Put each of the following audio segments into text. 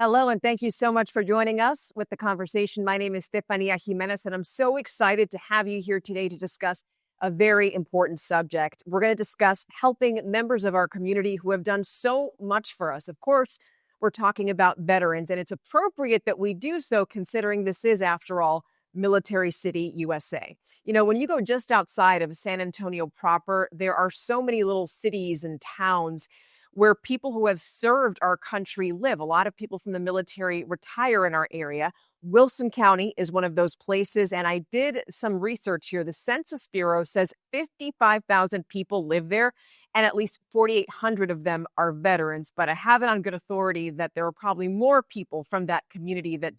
Hello, and thank you so much for joining us with the conversation. My name is Stephania Jimenez, and I'm so excited to have you here today to discuss a very important subject. We're going to discuss helping members of our community who have done so much for us. Of course, we're talking about veterans, and it's appropriate that we do so considering this is, after all, Military City, USA. You know, when you go just outside of San Antonio proper, there are so many little cities and towns where people who have served our country live. A lot of people from the military retire in our area. Wilson County is one of those places. And I did some research here. The Census Bureau says 55,000 people live there, and at least 4,800 of them are veterans. But I have it on good authority that there are probably more people from that community that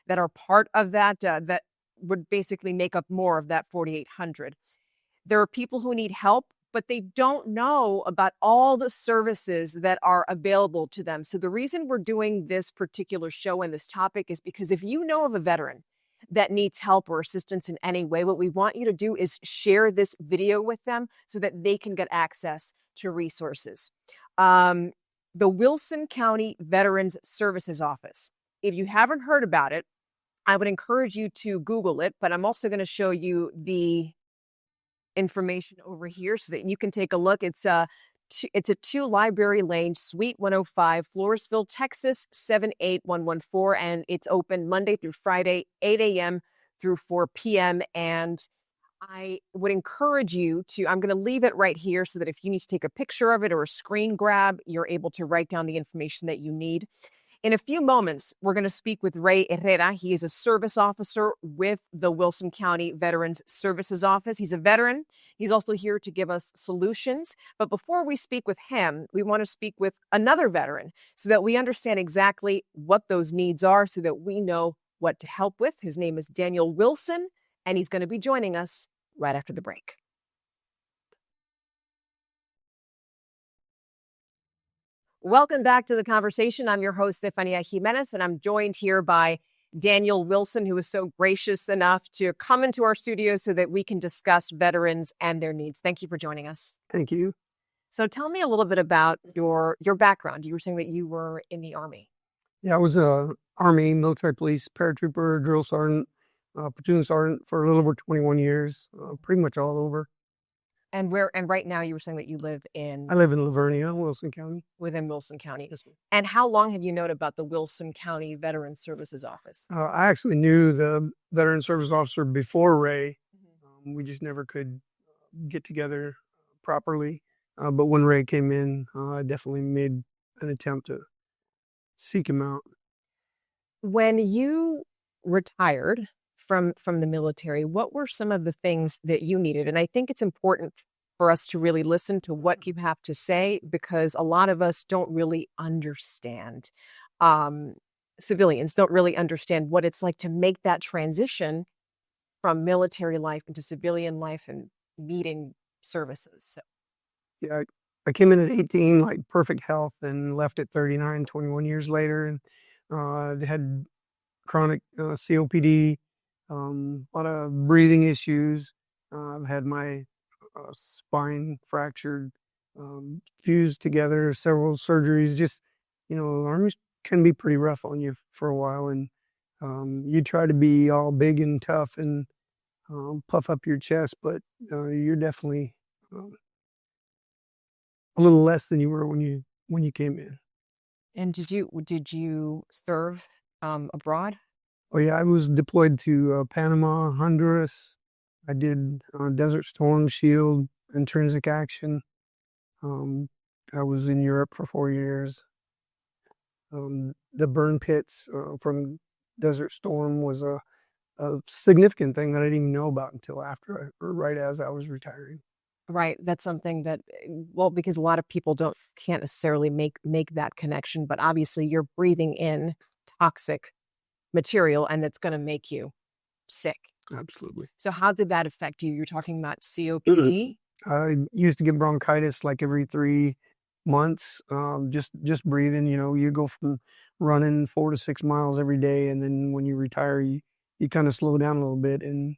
are part of that would basically make up more of that 4,800. There are people who need help, but they don't know about all the services that are available to them. So the reason we're doing this particular show and this topic is because if you know of a veteran that needs help or assistance in any way, what we want you to do is share this video with them so that they can get access to resources. The Wilson County Veterans Services Office. If you haven't heard about it, I would encourage you to Google it, but I'm also going to show you the information over here so that you can take a look. It's a 2 Library Lane, Suite 105, Floresville, Texas 78114, and it's open Monday through Friday, 8 a.m. through 4 p.m. And I would encourage you to, I'm going to leave it right here so that if you need to take a picture of it or a screen grab, you're able to write down the information that you need. In a few moments, we're going to speak with Ray Herrera. He is a service officer with the Wilson County Veterans Services Office. He's a veteran. He's also here to give us solutions. But before we speak with him, we want to speak with another veteran so that we understand exactly what those needs are so that we know what to help with. His name is Daniel Wilson, and he's going to be joining us right after the break. Welcome back to the conversation. I'm your host, Stephania Jimenez, and I'm joined here by Daniel Wilson, who is so gracious enough to come into our studio so that we can discuss veterans and their needs. Thank you for joining us. Thank you. So tell me a little bit about your background. You were saying that you were in the Army. Yeah, I was a Army, military police, paratrooper, drill sergeant, platoon sergeant for a little over 21 years, pretty much all over. And right now you were saying that you live in... I live in Lavernia, Wilson County. Within Wilson County. Yes, ma'am. And how long have you known about the Wilson County Veterans Services Office? I actually knew the veteran service officer before Ray. We just never could get together properly. But when Ray came in, I definitely made an attempt to seek him out. When you retired from the military, what were some of the things that you needed? And I think it's important for us to really listen to what you have to say, because a lot of us don't really understand. Civilians don't really understand what it's like to make that transition from military life into civilian life and needing services. So. Yeah, I came in at 18, like perfect health, and left at 39, 21 years later, and had chronic COPD. A lot of breathing issues. I've had my spine fractured, fused together, several surgeries. Just, Army can be pretty rough on you for a while, and you try to be all big and tough and puff up your chest, but you're definitely a little less than you were when you came in. And did you serve abroad? Oh yeah, I was deployed to Panama, Honduras. I did Desert Storm, Shield, Intrinsic Action. I was in Europe for 4 years. The burn pits from Desert Storm was a significant thing that I didn't even know about until right as I was retiring. Right. That's something that, because a lot of people can't necessarily make that connection, but obviously you're breathing in toxic material and it's going to make you sick. Absolutely. So how did that affect you? You're talking about COPD? I used to get bronchitis like every 3 months. Just breathing, you go from running 4 to 6 miles every day. And then when you retire, you kind of slow down a little bit, and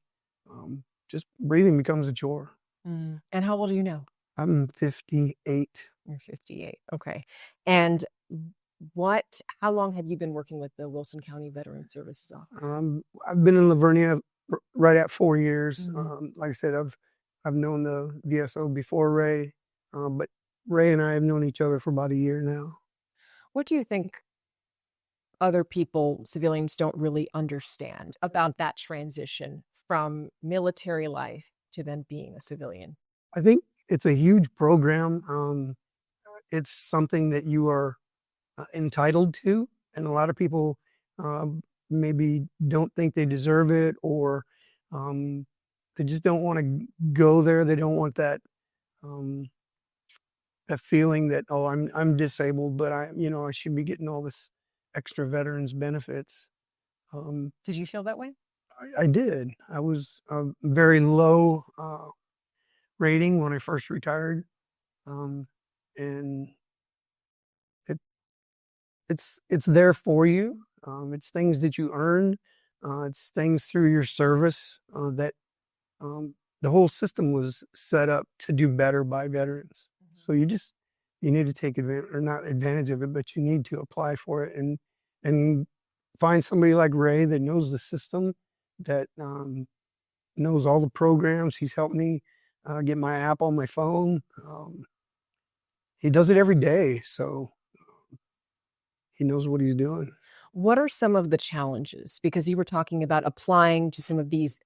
just breathing becomes a chore. And how old are you now? I'm 58. You're 58. Okay. And How long have you been working with the Wilson County Veteran Services Office? I've been in Livernia right at 4 years. Mhm. Like I said, I've known the VSO before Ray, but Ray and I have known each other for about a year now. What do you think other people, civilians, don't really understand about that transition from military life to then being a civilian? I think it's a huge program. It's something that you are entitled to, and a lot of people maybe don't think they deserve it, or um, they just don't want to go there. They don't want um, that feeling that, oh, I'm disabled, but I should be getting all this extra veterans benefits. Um, Did you feel that way? I did. I was a very low rating when I first retired, um, and it it's there for you. It's things that you earn. It's things through your service that um, the whole system was set up to do better by veterans. So you need to take advantage, or not advantage of it, but you need to apply for it and find somebody like Ray that knows the system, that knows all the programs. He's helped me get my app on my phone. He does it every day, so he knows what he's doing. What are some of the challenges? Because you were talking about applying to some of these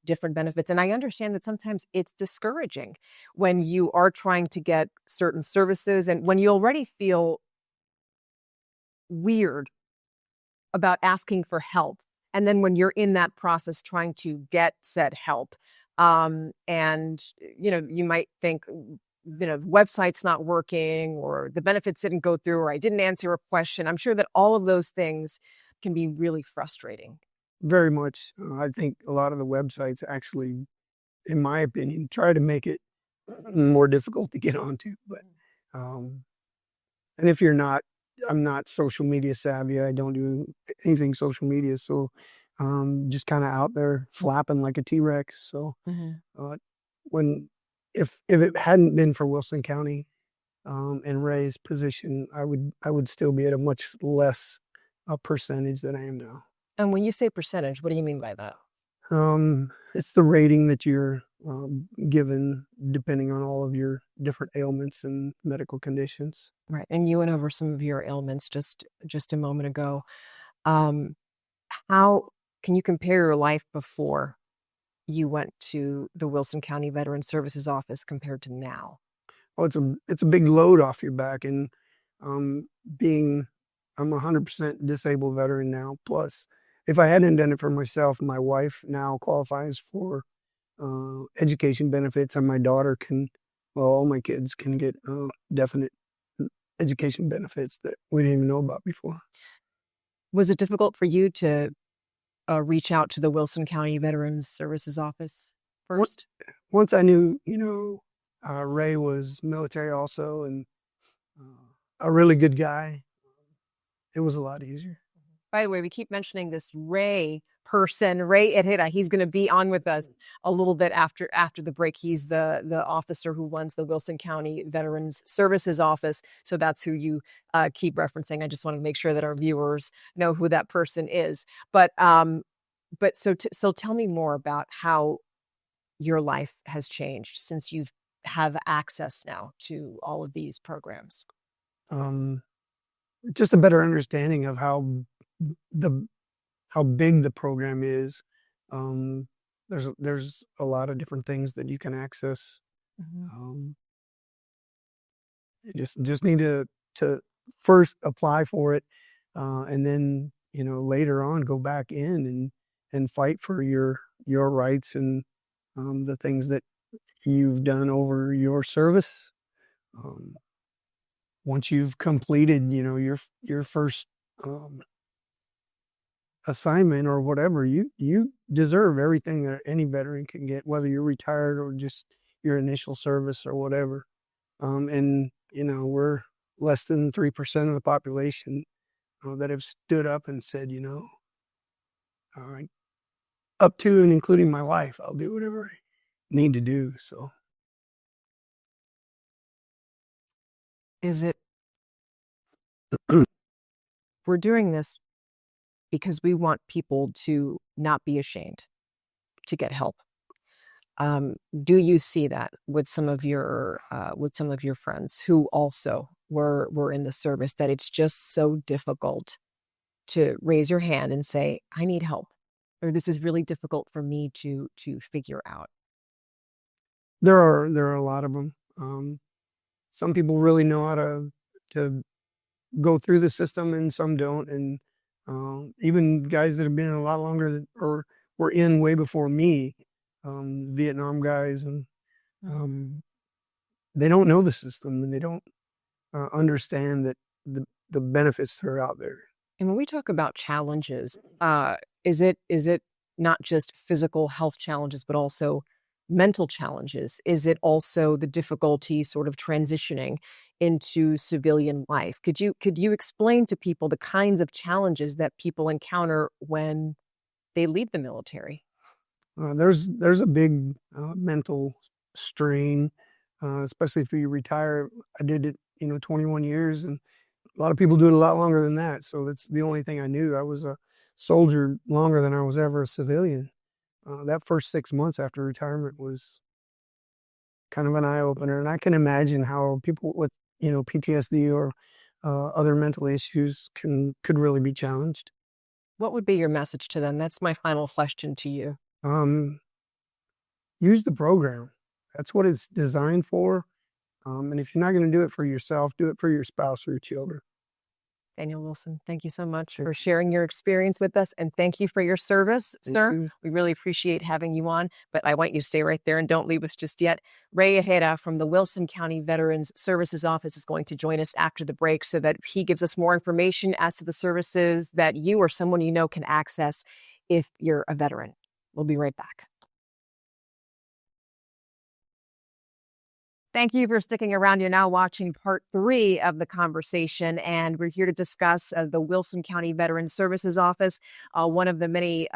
different benefits. And I understand that sometimes it's discouraging when you are trying to get certain services and when you already feel weird about asking for help. And then when you're in that process trying to get said help, and you might think, website's not working, or the benefits didn't go through, or I didn't answer a question. I'm sure that all of those things can be really frustrating. Very much. I think a lot of the websites actually, in my opinion, try to make it more difficult to get onto. But um, and if you're not, I'm not social media savvy. I don't do anything social media, so just kind of out there flapping like a T-Rex. So Mhm. uh, when if it hadn't been for Wilson County and Ray's position, I would still be at a much less percentage than I am now. And when you say percentage, what do you mean by that? It's the rating that you're given depending on all of your different ailments and medical conditions. Right. And you went over some of your ailments just a moment ago. Um, how can you compare your life before you went to the Wilson County Veteran Services Office compared to now? Oh, it's a big load off your back, and um, being I'm 100% disabled veteran now. Plus, if I hadn't done it for myself, my wife now qualifies for education benefits, and my daughter can, well, all my kids can get definite education benefits that we didn't even know about before. Was it difficult for you to reach out to the Wilson County Veterans Services Office Once first? once I knew, Ray was military also, and a really good guy, it was a lot easier. By the way, we keep mentioning this Ray person, Ray Herrera. He's going to be on with us a little bit after the break. He's the officer who runs the Wilson County Veterans Services Office. So that's who you keep referencing. I just want to make sure that our viewers know who that person is. But tell me more about how your life has changed since you have access now to all of these programs. Um, just a better understanding of the how big the program is. Um, there's a lot of different things that you can access. Mhm. Um, you just need to first apply for it, and then later on go back in and fight for your rights and the things that you've done over your service. Um, Once you've completed, your first um, assignment or whatever, you deserve everything that any veteran can get, whether you're retired or just your initial service or whatever. And we're less than 3% of the population that have stood up and said, all right, up to and including my life, I'll do whatever I need to do. So Is it we're doing this because we want people to not be ashamed to get help. Do you see that with some of your friends who also were in the service, that it's just so difficult to raise your hand and say, I need help, or this is really difficult for me to figure out? There are a lot of them. Some people really know how to go through the system, and some don't. And even guys that have been in a lot longer or were in way before me, Vietnam guys, and they don't know the system, and they don't understand that the benefits that are out there. And when we talk about challenges, is it not just physical health challenges, but also mental challenges? Is it also the difficulty sort of transitioning into civilian life? Could you explain to people the kinds of challenges that people encounter when they leave the military? There's a big mental strain, especially if you retire. I did it, 21 years, and a lot of people do it a lot longer than that. So that's the only thing I knew. I was a soldier longer than I was ever a civilian. That first 6 months after retirement was kind of an eye opener, and I can imagine how people with PTSD or other mental issues could really be challenged. What would be your message to them? That's my final question to you. Um, Use the program. That's what it's designed for. And if you're not going to do it for yourself, do it for your spouse or your children. Daniel Wilson, thank you so much for sharing your experience with us, and thank you for your service, sir. We really appreciate having you on, but I want you to stay right there and don't leave us just yet. Ray Herrera from the Wilson County Veterans Services Office is going to join us after the break so that he gives us more information as to the services that you or someone you know can access if you're a veteran. We'll be right back. Thank you for sticking around. You're now watching part 3 of the conversation, and we're here to discuss the Wilson County Veterans Services Office, one of the many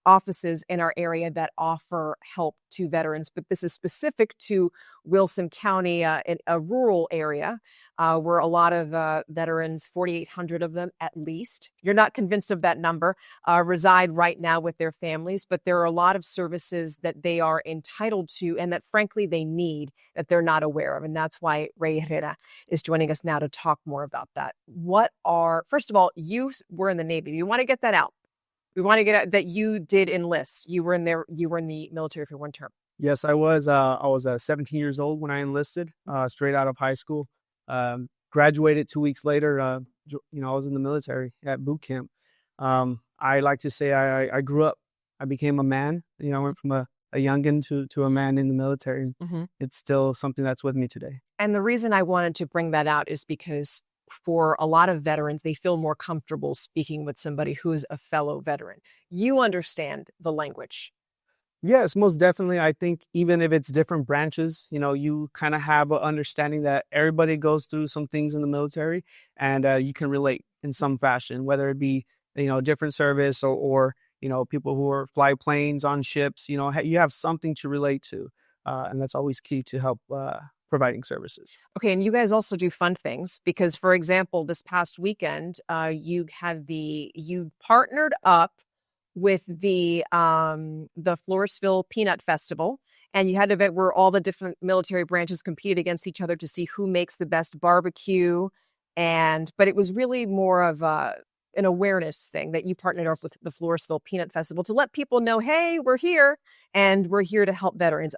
offices in our area that offer help to veterans. But this is specific to Wilson County, in a rural area where a lot of veterans, 4,800 of them at least, you're not convinced of that number, reside right now with their families. But there are a lot of services that they are entitled to and that, frankly, they need, that they're not aware of. And that's why Ray Herrera is joining us now to talk more about that. First of all, you were in the Navy. You want to get that out. We want to get out that you did enlist. You were in the military for one term. Yes, I was. I was 17 years old when I enlisted, straight out of high school. Graduated 2 weeks later. I was in the military at boot camp. I like to say I grew up. I became a man. I went from a youngin to a man in the military. Mm-hmm. It's still something that's with me today. And the reason I wanted to bring that out is because for a lot of veterans, they feel more comfortable speaking with somebody who is a fellow veteran. You understand the language. Yes, most definitely. I think even if it's different branches, you kind of have an understanding that everybody goes through some things in the military, and you can relate in some fashion, whether it be, different service or people who fly planes on ships. You have something to relate to, and that's always key to help providing services. Okay, and you guys also do fun things because, for example, this past weekend, you partnered up with the Floresville Peanut Festival, and you had an event where all the different military branches competed against each other to see who makes the best barbecue. But it was really more of an awareness thing that you partnered up with the Floresville Peanut Festival to let people know, hey, we're here and we're here to help veterans.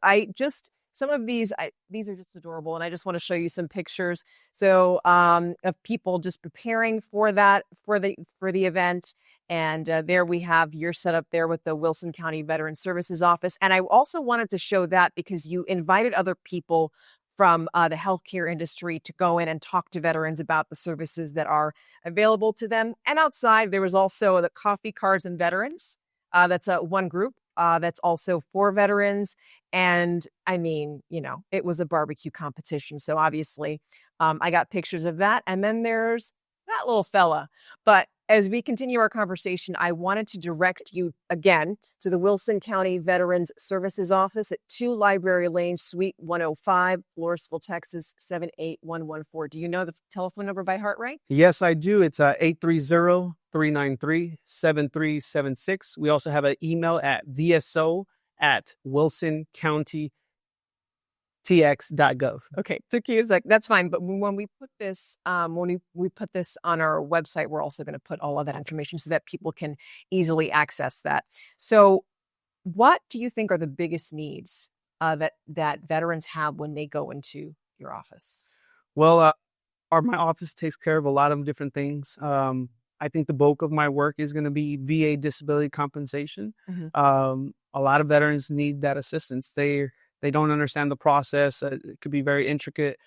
Some of these are just adorable, and I just want to show you some pictures. So of people just preparing for that for the event, and there we have your setup there with the Wilson County Veterans Services Office. And I also wanted to show that because you invited other people from the healthcare industry to go in and talk to veterans about the services that are available to them. And outside, there was also the Coffee, Cards, and Veterans. That's one group that's also for veterans. And I mean, it was a barbecue competition. So obviously, I got pictures of that. And then there's that little fella. But As we continue our conversation, I wanted to direct you again to the Wilson County Veterans Services Office at 2 Library Lane, Suite 105, Floresville, Texas 78114. Do you know the telephone number by heart, right? Yes, I do. It's 830-393-7376. We also have an email at vso@wilsoncountytx.gov. Okay, took you a sec. That's fine. But when we put this, we put this on our website, we're also going to put all of that information so that people can easily access that. So, what do you think are the biggest needs that veterans have when they go into your office? Well, my office takes care of a lot of different things. I think the bulk of my work is going to be VA disability compensation. Mhm. A lot of veterans need that assistance. They don't understand the process. It could be very intricate.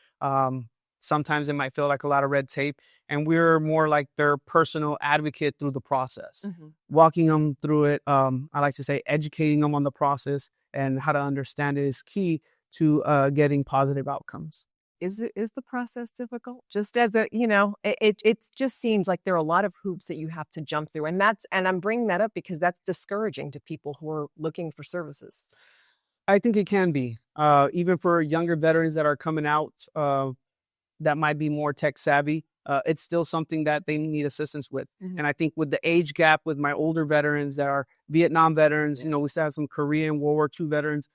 Sometimes it might feel like a lot of red tape, and we're more like their personal advocate through the process, walking them through it. I like to say educating them on the process and how to understand it is key to getting positive outcomes. Is the process difficult? Just as it just seems like there are a lot of hoops that you have to jump through, and I'm bringing that up because that's discouraging to people who are looking for services. I think it can be, even for younger veterans that are coming out that might be more tech savvy. It's still something that they need assistance with. And I think with the age gap with my older veterans that are Vietnam veterans, we still have some Korean World War II veterans,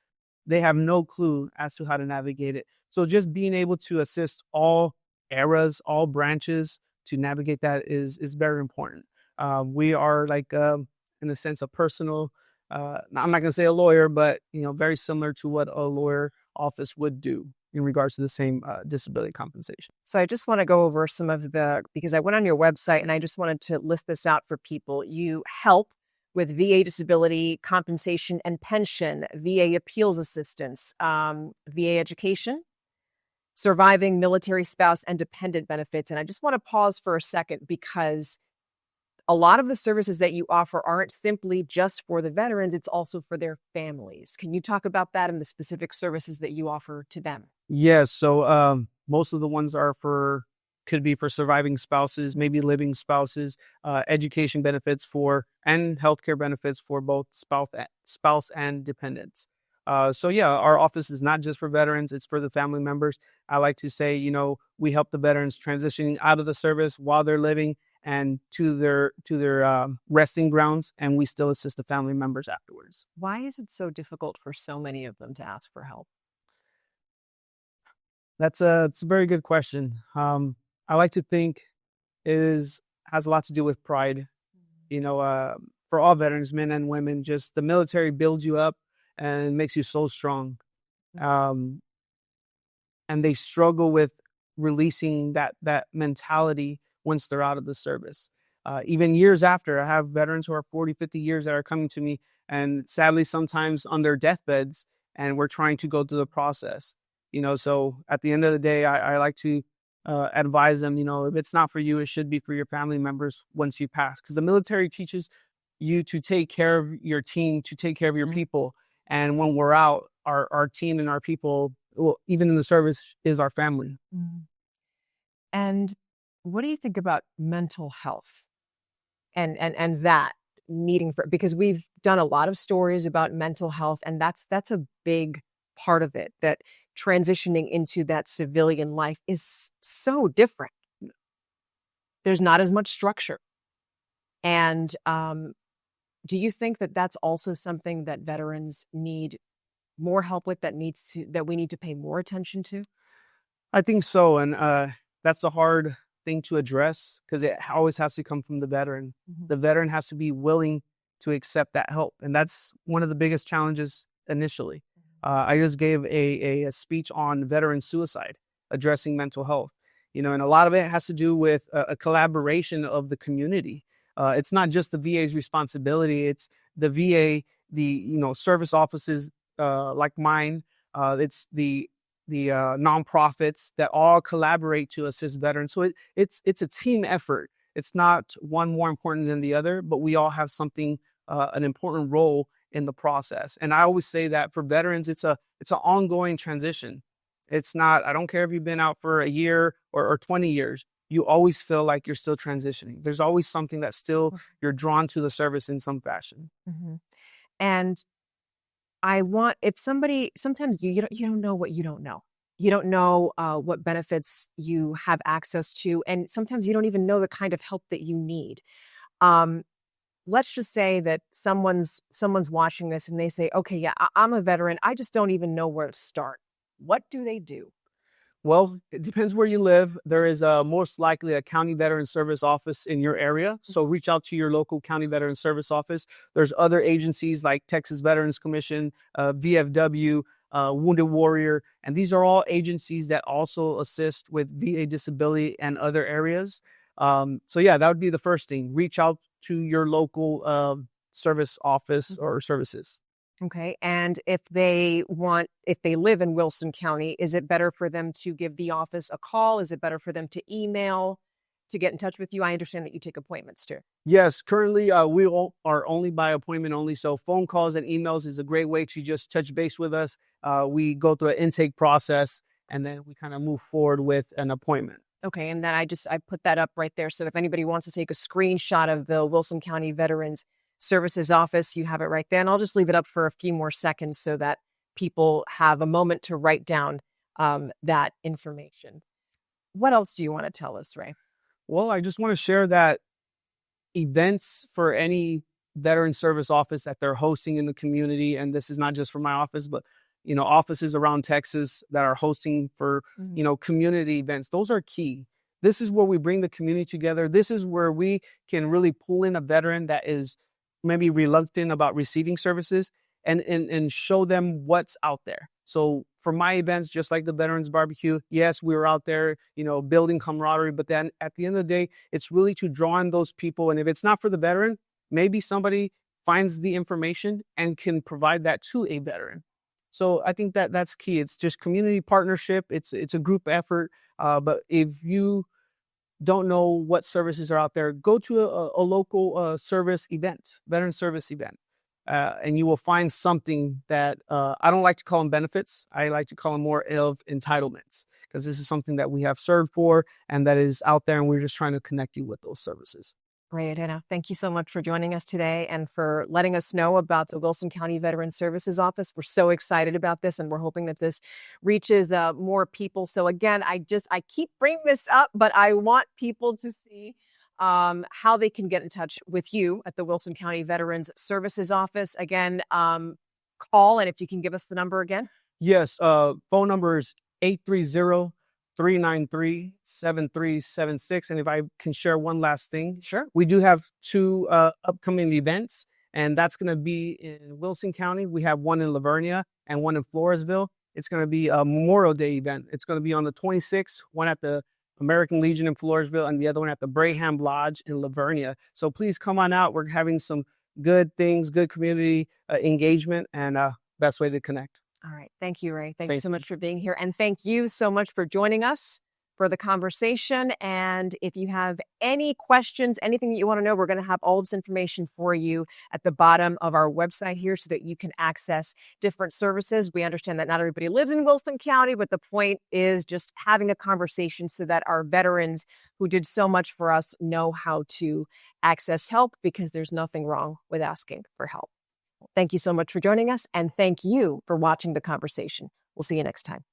they have no clue as to how to navigate it. So just being able to assist all eras, all branches to navigate that is very important. We are like, in a sense, a personal, I'm not going to say a lawyer, but, very similar to what a lawyer office would do in regards to the same disability compensation. So I just want to go over some of because I went on your website and I just wanted to list this out for people. You help with VA disability compensation and pension, VA appeals assistance, VA education, surviving military spouse and dependent benefits. And I just want to pause for a second because a lot of the services that you offer aren't simply just for the veterans, it's also for their families. Can you talk about that and the specific services that you offer to them? Yes. So most of the ones could be for surviving spouses, maybe living spouses, education benefits and healthcare benefits for both spouse and dependents. So yeah, our office is not just for veterans, it's for the family members. I like to say, we help the veterans transitioning out of the service while they're living and to their resting grounds, and we still assist the family members afterwards. Why is it so difficult for so many of them to ask for help? It's a very good question. I like to think has a lot to do with pride. For all veterans, men and women, just the military builds you up and makes you so strong. And they struggle with releasing that mentality once they're out of the service. Even years after, I have veterans who are 40, 50 years that are coming to me, and sadly, sometimes on their deathbeds, and we're trying to go through the process. So at the end of the day, I like to advise them, if it's not for you, it should be for your family members once you pass. Because the military teaches you to take care of your team, to take care of your people. And when we're out, our team and our people, well, even in the service, is our family. And what do you think about mental health and that needing because we've done a lot of stories about mental health, and that's a big part of it, that transitioning into that civilian life is so different. There's not as much structure. And do you think that that's also something that veterans need more help with, that we need to pay more attention to? I think so. And that's a hard thing to address because it always has to come from the veteran. The veteran has to be willing to accept that help. And that's one of the biggest challenges initially. I just gave a speech on veteran suicide, addressing mental health, and a lot of it has to do with a collaboration of the community. It's not just the VA's responsibility. It's the VA, the service offices like mine. It's the nonprofits that all collaborate to assist veterans. So it's a team effort. It's not one more important than the other, but we all have something, an important role in the process. And I always say that for veterans, it's an ongoing transition. It's not, I don't care if you've been out for a year or 20 years, you always feel like you're still transitioning. There's always something that still you're drawn to the service in some fashion. Mm-hmm. And if somebody, sometimes you don't know what you don't know. You don't know what benefits you have access to, and sometimes you don't even know the kind of help that you need. Um, let's just say that someone's watching this and they say, "Okay, yeah, I'm a veteran. I just don't even know where to start." What do they do? Well, it depends where you live. There is most likely a county veteran service office in your area. So reach out to your local county veteran service office. There's other agencies like Texas Veterans Commission, VFW, Wounded Warrior. And these are all agencies that also assist with VA disability and other areas. So yeah, that would be the first thing. Reach out to your local service office or services. Okay. And if they live in Wilson County, is it better for them to give the office a call? Is it better for them to email to get in touch with you? I understand that you take appointments too. Yes, currently we are only by appointment only. So phone calls and emails is a great way to just touch base with us. We go through an intake process and then we kind of move forward with an appointment. Okay. And then I put that up right there. So if anybody wants to take a screenshot of the Wilson County Veterans Services Office, you have it right there. And I'll just leave it up for a few more seconds so that people have a moment to write down that information. What else do you want to tell us, Ray? Well, I just want to share that events for any veteran service office that they're hosting in the community, and this is not just for my office, but offices around Texas that are hosting for community events. Those are key. This is where we bring the community together. This is where we can really pull in a veteran that is maybe reluctant about receiving services and show them what's out there. So for my events, just like the Veterans Barbecue, yes, we were out there, building camaraderie, but then at the end of the day, it's really to draw in those people. And if it's not for the veteran, maybe somebody finds the information and can provide that to a veteran. So I think that's key. It's just community partnership. It's a group effort. But if you don't know what services are out there, go to a local service event, veteran service event. And you will find something that I don't like to call them benefits. I like to call them more of entitlements, because this is something that we have served for and that is out there, and we're just trying to connect you with those services. Great, Anna. Thank you so much for joining us today and for letting us know about the Wilson County Veteran Services Office. We're so excited about this, and we're hoping that this reaches more people. So again, I keep bringing this up, but I want people to see how they can get in touch with you at the Wilson County Veterans Services Office. Again, call, and if you can give us the number again. Yes, phone number is 830-393-7376. And if I can share one last thing. Sure. We do have two upcoming events, and that's going to be in Wilson County. We have one in Lavernia and one in Floresville. It's going to be a Memorial Day event. It's going to be on the 26th, one at the American Legion in Floresville and the other one at the Braham Lodge in Lavernia. So please come on out. We're having some good things, good community engagement, and best way to connect. All right. Thank you, Ray. Thank you so much for being here. And thank you so much for joining us for the conversation. And if you have any questions, anything that you want to know, we're going to have all this information for you at the bottom of our website here so that you can access different services. We understand that not everybody lives in Wilson County, but the point is just having a conversation so that our veterans who did so much for us know how to access help, because there's nothing wrong with asking for help. Thank you so much for joining us, and thank you for watching the conversation. We'll see you next time.